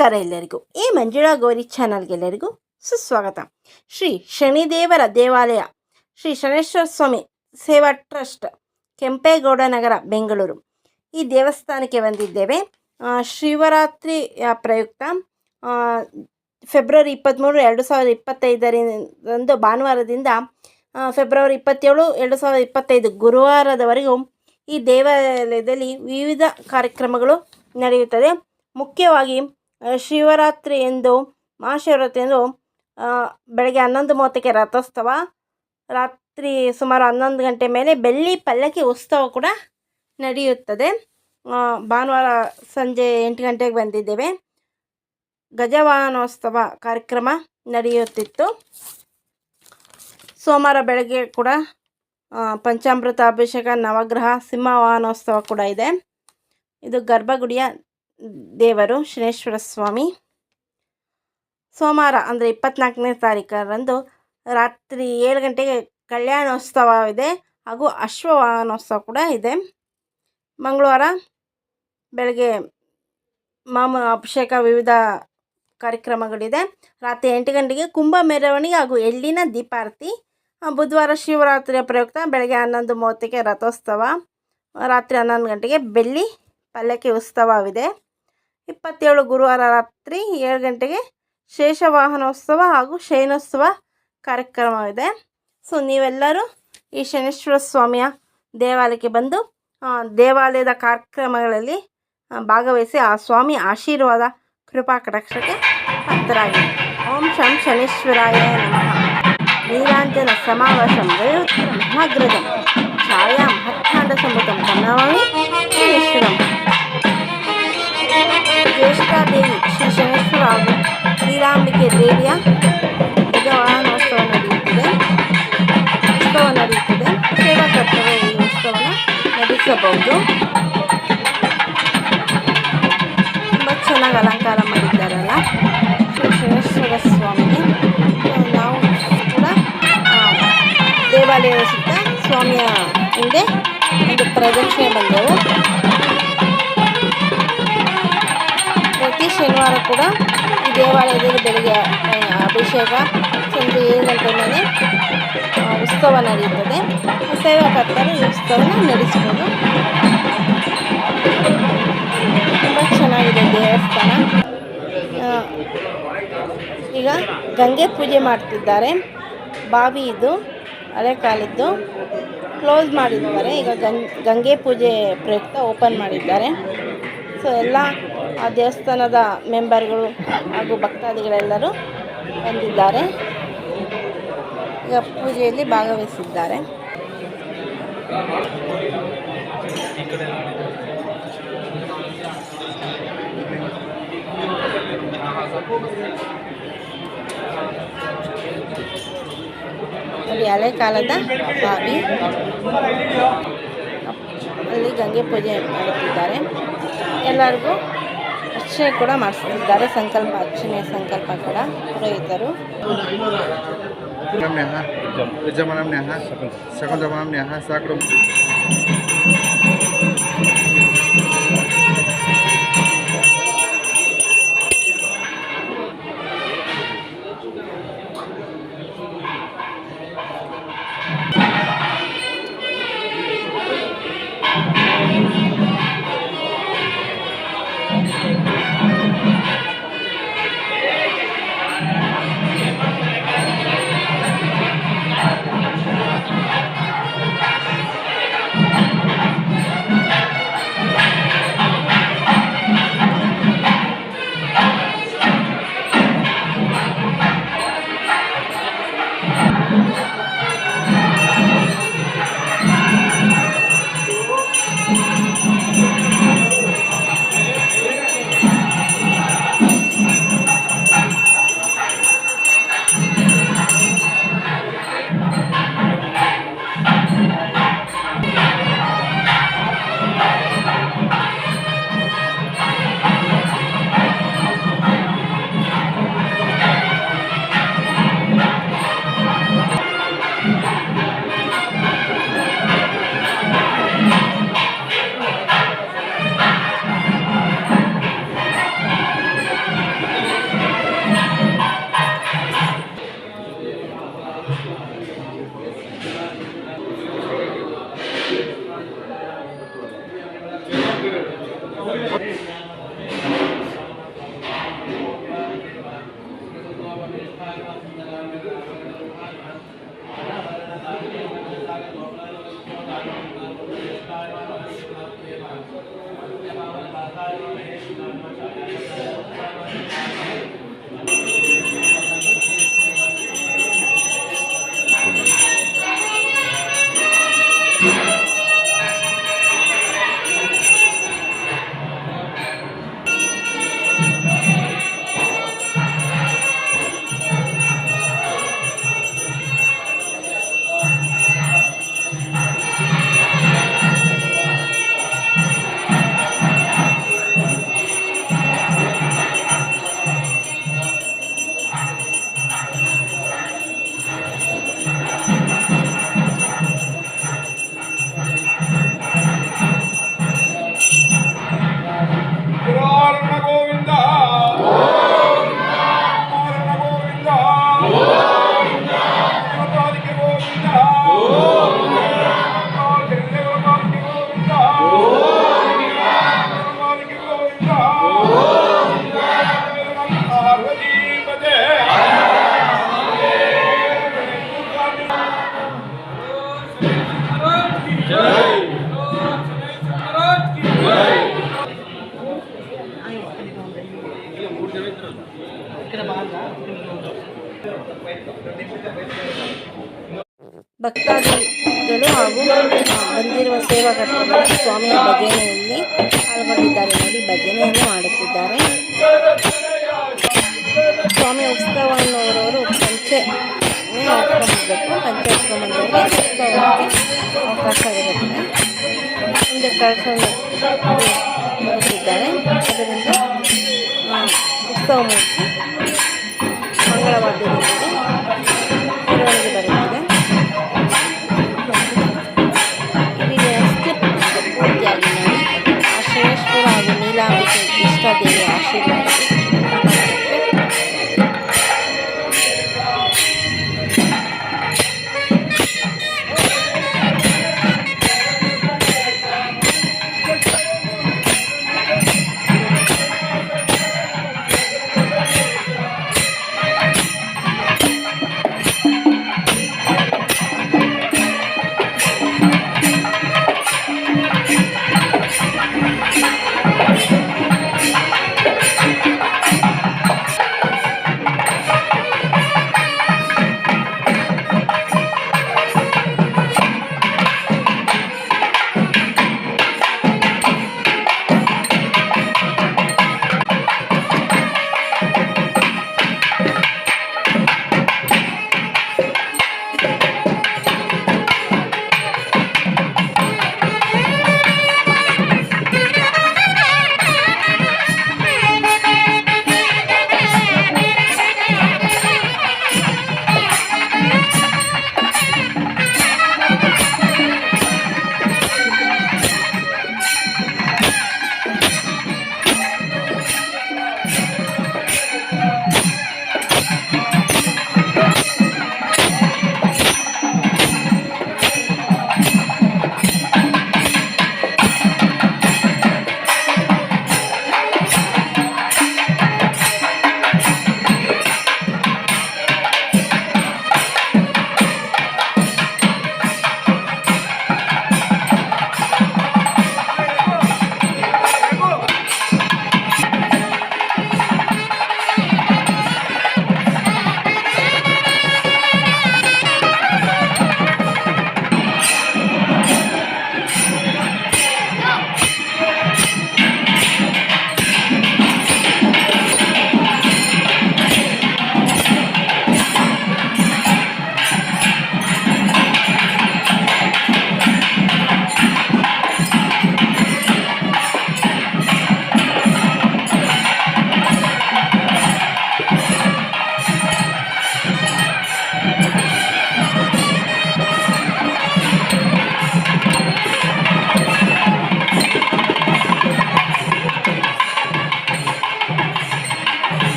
ನಮಸ್ಕಾರ ಎಲ್ಲರಿಗೂ. ಈ ಮಂಜುಳಾ ಗೌರಿ ಚಾನಲ್ಗೆ ಎಲ್ಲರಿಗೂ ಸುಸ್ವಾಗತ. ಶ್ರೀ ಶನಿದೇವರ ದೇವಾಲಯ, ಶ್ರೀ ಶನೇಶ್ವರ ಸ್ವಾಮಿ ಸೇವಾ ಟ್ರಸ್ಟ್, ಕೆಂಪೇಗೌಡ ನಗರ, ಬೆಂಗಳೂರು. ಈ ದೇವಸ್ಥಾನಕ್ಕೆ ಬಂದಿದ್ದೇವೆ. ಶಿವರಾತ್ರಿಯ ಪ್ರಯುಕ್ತ ಫೆಬ್ರವರಿ 23, 2025 ಭಾನುವಾರದಿಂದ ಫೆಬ್ರವರಿ 27, 2025 ಗುರುವಾರದವರೆಗೂ ಈ ದೇವಾಲಯದಲ್ಲಿ ವಿವಿಧ ಕಾರ್ಯಕ್ರಮಗಳು ನಡೆಯುತ್ತದೆ. ಮುಖ್ಯವಾಗಿ ಶಿವರಾತ್ರಿ ಎಂದು, ಮಹಾಶಿವರಾತ್ರಿ ಎಂದು ಬೆಳಗ್ಗೆ 11:30ಕ್ಕೆ ರಥೋತ್ಸವ, ರಾತ್ರಿ ಸುಮಾರು 11 ಗಂಟೆ ಮೇಲೆ ಬೆಳ್ಳಿ ಪಲ್ಲಕ್ಕಿ ಉತ್ಸವ ಕೂಡ ನಡೆಯುತ್ತದೆ. ಭಾನುವಾರ ಸಂಜೆ 8 ಗಂಟೆಗೆ ಬಂದಿದ್ದೇವೆ. ಗಜವಾಹನೋತ್ಸವ ಕಾರ್ಯಕ್ರಮ ನಡೆಯುತ್ತಿತ್ತು. ಸೋಮವಾರ ಬೆಳಗ್ಗೆ ಕೂಡ ಪಂಚಾಮೃತ ಅಭಿಷೇಕ, ನವಗ್ರಹ, ಸಿಂಹವಾಹನೋತ್ಸವ ಕೂಡ ಇದೆ. ಇದು ಗರ್ಭಗುಡಿಯ ದೇವರು ಶನೇಶ್ವರ ಸ್ವಾಮಿ. ಸೋಮವಾರ ಅಂದರೆ 24ನೇ ತಾರೀಕರಂದು ರಾತ್ರಿ 7 ಗಂಟೆಗೆ ಕಲ್ಯಾಣೋತ್ಸವ ಇದೆ, ಹಾಗೂ ಅಶ್ವವಾಹನೋತ್ಸವ ಕೂಡ ಇದೆ. ಮಂಗಳವಾರ ಬೆಳಗ್ಗೆ ಅಭಿಷೇಕ, ವಿವಿಧ ಕಾರ್ಯಕ್ರಮಗಳಿದೆ. ರಾತ್ರಿ 8 ಗಂಟೆಗೆ ಕುಂಭ ಮೆರವಣಿಗೆ ಹಾಗೂ ಎಳ್ಳಿನ ದೀಪಾರತಿ. ಬುಧವಾರ ಶಿವರಾತ್ರಿಯ ಪ್ರಯುಕ್ತ ಬೆಳಗ್ಗೆ 11:30ಕ್ಕೆ ರಥೋತ್ಸವ, ರಾತ್ರಿ 11 ಗಂಟೆಗೆ ಬೆಳ್ಳಿ ಪಲ್ಲಕ್ಕಿ ಉತ್ಸವವಿದೆ. 27 ಗುರುವಾರ ರಾತ್ರಿ 7 ಗಂಟೆಗೆ ಶೇಷವಾಹನೋತ್ಸವ ಹಾಗೂ ಶಯನೋತ್ಸವ ಕಾರ್ಯಕ್ರಮವಿದೆ. ಸೊ ನೀವೆಲ್ಲರೂ ಈ ಶನೇಶ್ವರ ಸ್ವಾಮಿಯ ದೇವಾಲಯಕ್ಕೆ ಬಂದು ದೇವಾಲಯದ ಕಾರ್ಯಕ್ರಮಗಳಲ್ಲಿ ಭಾಗವಹಿಸಿ ಆ ಸ್ವಾಮಿ ಆಶೀರ್ವಾದ, ಕೃಪಾ ಕಟಾಕ್ಷಕ್ಕೆ ಪಾತ್ರರಾಗಿ. ಓಂ ಶಂ ಶನೇಶ್ವರಾಯ ನಮಃ. ನೀಲಾಂಜನ ಸಮಾವೇಶಂ ವಯೋತ್ರ ಮಹಾಗ್ರಜಂ ಛಾಯಾ ಮಹತ್ಕಾಂಡ ಸಂಭೂತಂ ತನ್ನವಾಮಿ ಶನೇಶ್ವರಂ. ಜ್ಯೇಷ್ಠಾದೇವಿ ಶ್ರೀ ಶನೇಶ್ವರ ಹಾಗೂ ನೀಲಾಂಬಿಕೆ ದೇವಿಯ ಗಜವಾಹನೋತ್ಸವ ನಡೆಯುತ್ತದೆ. ಸೇವಾಕರ್ತರು ಈ ಉತ್ಸವನ ನಡೆಸಬಹುದು. ತುಂಬ ಚೆನ್ನಾಗಿ ಅಲಂಕಾರ ಮಾಡಿದ್ದಾರಲ್ಲ ಶ್ರೀ ಶನೇಶ್ವರ ಸ್ವಾಮಿಗೆ. ನಾವು ಕೂಡ ದೇವಾಲಯದ ಸುತ್ತ ಸ್ವಾಮಿಯ ಹಿಂದೆ ಒಂದು ಪ್ರದಕ್ಷಿಣೆ ಬಂದೆವು. ಪ್ರತಿ ಶನಿವಾರ ಕೂಡ ಈ ದೇವಾಲಯದಲ್ಲಿ ಬೆಳಗ್ಗೆ ಅಭಿಷೇಕ, ಸಂಜೆ 7 ಗಂಟೆ ಮೇಲೆ ಉತ್ಸವ ನಡೆಯುತ್ತದೆ. ಸೇವಾಕರ್ತರು ಈ ಉತ್ಸವನ ನಡೆಸ್ಬೋದು. ತುಂಬ ಚೆನ್ನಾಗಿದೆ ದೇವಸ್ಥಾನ. ಈಗ ಗಂಗೆ ಪೂಜೆ ಮಾಡ್ತಿದ್ದಾರೆ. ಬಾವಿ ಇದು ಹಳೆ ಕಾಲದ್ದು, ಕ್ಲೋಸ್ ಮಾಡಿದ್ದಾರೆ. ಈಗ ಗಂಗೆ ಪೂಜೆ ಪ್ರಯುಕ್ತ ಓಪನ್ ಮಾಡಿದ್ದಾರೆ. ಸೊ ಎಲ್ಲ ಆ ದೇವಸ್ಥಾನದ ಮೆಂಬರ್ಗಳು ಹಾಗೂ ಭಕ್ತಾದಿಗಳೆಲ್ಲರೂ ಬಂದಿದ್ದಾರೆ. ಈಗ ಪೂಜೆಯಲ್ಲಿ ಭಾಗವಹಿಸಿದ್ದಾರೆ. ಅಲ್ಲಿ ಹಳೆ ಕಾಲದ ಬಾವಿ, ಅಲ್ಲಿ ಗಂಗೆ ಪೂಜೆ ಮಾಡುತ್ತಿದ್ದಾರೆ. ಎಲ್ಲರಿಗೂ ಅರ್ಚನೆ ಕೂಡ ಮಾಡಿಸ್ತಿದ್ದಾರೆ. ಅರ್ಚನೆ ಸಂಕಲ್ಪ ಕೂಡ ಪುರೋಹಿತರು. ಭಕ್ತಾದಿಗಳು ಹಾಗೂ ಬಂದಿರುವ ಸೇವಾಕರ್ತರು ಸ್ವಾಮಿಯ ಭಜನೆಯಲ್ಲಿ ಪಾಲ್ಗೊಂಡಿದ್ದಾರೆ. ನೋಡಿ, ಭಜನೆಯನ್ನು ಮಾಡುತ್ತಿದ್ದಾರೆ. ಸ್ವಾಮಿಯ ಉತ್ಸವವನ್ನು ಅವರವರು ಪಂಚೆ ಹಾಕೊಂಡ್ಬರ್ಬೇಕು. ಪಂಚೆ ಹಾಕೊಂಡ್ಬಂದವರಿಗೆ ಉತ್ಸವಕ್ಕೆ ಅವಕಾಶ ಇರುತ್ತದೆ. ಮುಂದೆ ಕಳ್ಸನ್ನು ಬರುತ್ತಿದ್ದಾರೆ. ಅದರಿಂದ ಉತ್ಸವ ಮೂರ್ತಿ ಮಂಗಳವಾದ್ಯದೊಂದಿಗೆ ಮೆರವಣಿಗೆ ಬರುತ್ತದೆ. ಪೂರ್ತಿಯಾಗಿ ನೋಡಿ ಆ ಶ್ರೇಷ್ಠರ ಹಾಗೂ ನೀಲಾಂಬಿಕೆ ಇಷ್ಟಾದೇವಿ ಆಶೀರ್ವಾದ.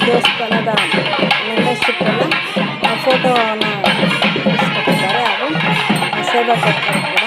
ದೇವಸ್ಥಾನದ ಮೆಂಬರ್ಶಿಪ್ಪನ್ನು ಫೋಟೋವನ್ನು ಇಷ್ಟಪಟ್ಟಿದ್ದಾರೆ ಹಾಗೂ ಸೇವಾಕರ್ತರು ಕೂಡ.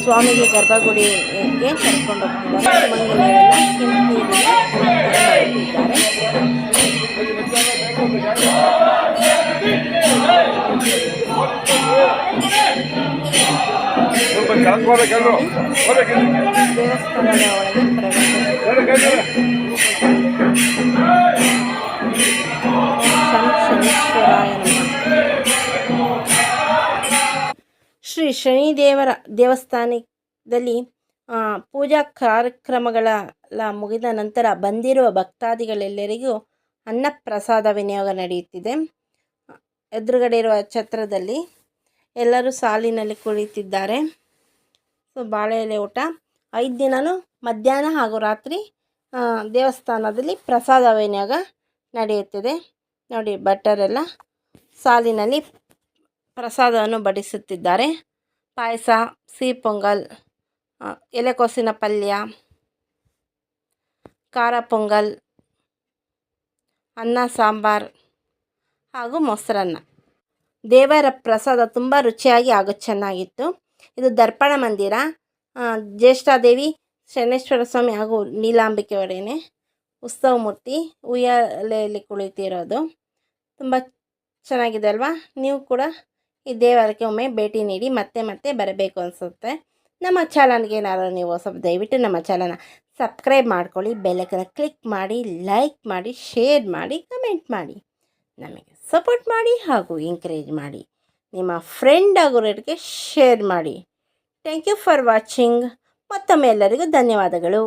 ಸ್ವಾಮಿಗೆ ಗರ್ಭಗುಡಿಗೆ ಕರ್ಕೊಂಡು ಹೋಗ್ತಿದ್ದಾರೆ. ಸುಮಂಗಲಿಯರೆಲ್ಲ ಕೆಂಪು ನೀರಿನ ದೇವಸ್ಥಾನದ ಒಳಗೆ ಪ್ರವೇಶ. ಶನೀಶ್ವರಾಯ ನಮಃ. ಶ್ರೀ ಶನಿದೇವರ ದೇವಸ್ಥಾನದಲ್ಲಿ ಪೂಜಾ ಕಾರ್ಯಕ್ರಮಗಳೆಲ್ಲ ಮುಗಿದ ನಂತರ ಬಂದಿರುವ ಭಕ್ತಾದಿಗಳೆಲ್ಲರಿಗೂ ಅನ್ನಪ್ರಸಾದ ವಿನಿಯೋಗ ನಡೆಯುತ್ತಿದೆ. ಎದುರುಗಡೆ ಇರುವ ಛತ್ರದಲ್ಲಿ ಎಲ್ಲರೂ ಸಾಲಿನಲ್ಲಿ ಕುಳಿತಿದ್ದಾರೆ. ಸೊ ಬಾಳೆ ಎಲೆ ಊಟ 5 ದಿನವೂ ಮಧ್ಯಾಹ್ನ ಹಾಗೂ ರಾತ್ರಿ ದೇವಸ್ಥಾನದಲ್ಲಿ ಪ್ರಸಾದ ವಿನಿಯೋಗ ನಡೆಯುತ್ತಿದೆ. ನೋಡಿ, ಭಟ್ಟರೆಲ್ಲ ಸಾಲಿನಲ್ಲಿ ಪ್ರಸಾದವನ್ನು ಬಡಿಸುತ್ತಿದ್ದಾರೆ. ಪಾಯಸ, ಸಿಹಿ ಪೊಂಗಲ್, ಎಲೆಕೋಸಿನ ಪಲ್ಯ, ಖಾರ ಪೊಂಗಲ್, ಅನ್ನ ಸಾಂಬಾರ್ ಹಾಗೂ ಮೊಸರನ್ನ. ದೇವರ ಪ್ರಸಾದ ತುಂಬ ರುಚಿಯಾಗಿ ಹಾಗೂ ಚೆನ್ನಾಗಿತ್ತು. ಇದು ದರ್ಪಣ ಮಂದಿರ, ಜ್ಯೇಷ್ಠಾದೇವಿ, ಶನೇಶ್ವರ ಸ್ವಾಮಿ ಹಾಗೂ ನೀಲಾಂಬಿಕೆ ಒಡೆಯನೆ ಉತ್ಸವ ಮೂರ್ತಿ ಉಯ್ಯಾಲೆಯಲ್ಲಿ ಕುಳಿತಿರೋದು. ತುಂಬ ಚೆನ್ನಾಗಿದೆ ಅಲ್ವಾ? ನೀವು ಕೂಡ ಈ ದೇವಾಲಯಕ್ಕೆ ಒಮ್ಮೆ ಭೇಟಿ ನೀಡಿ ಮತ್ತೆ ಬರಬೇಕು ಅನಿಸುತ್ತೆ. ನಮ್ಮ ಚಾನಲ್ಗೆ ಏನಾದರೂ ನೀವು ಹೊಸಬ ದಯವಿಟ್ಟು ನಮ್ಮ ಚಾನಲ್ನ ಸಬ್ಸ್ಕ್ರೈಬ್ ಮಾಡ್ಕೊಳ್ಳಿ, ಬೆಲ್ಲೈಕನ್ನ ಕ್ಲಿಕ್ ಮಾಡಿ, ಲೈಕ್ ಮಾಡಿ, ಶೇರ್ ಮಾಡಿ, ಕಮೆಂಟ್ ಮಾಡಿ, ನಮಗೆ ಸಪೋರ್ಟ್ ಮಾಡಿ ಹಾಗೂ ಎಂಕರೇಜ್ ಮಾಡಿ. ನಿಮ್ಮ ಫ್ರೆಂಡ್ ಆಗೋರಿಗೆ ಶೇರ್ ಮಾಡಿ. Thank you for watching. ಮತ್ತೊಮ್ಮೆ ಎಲ್ಲರಿಗೂ ಧನ್ಯವಾದಗಳು.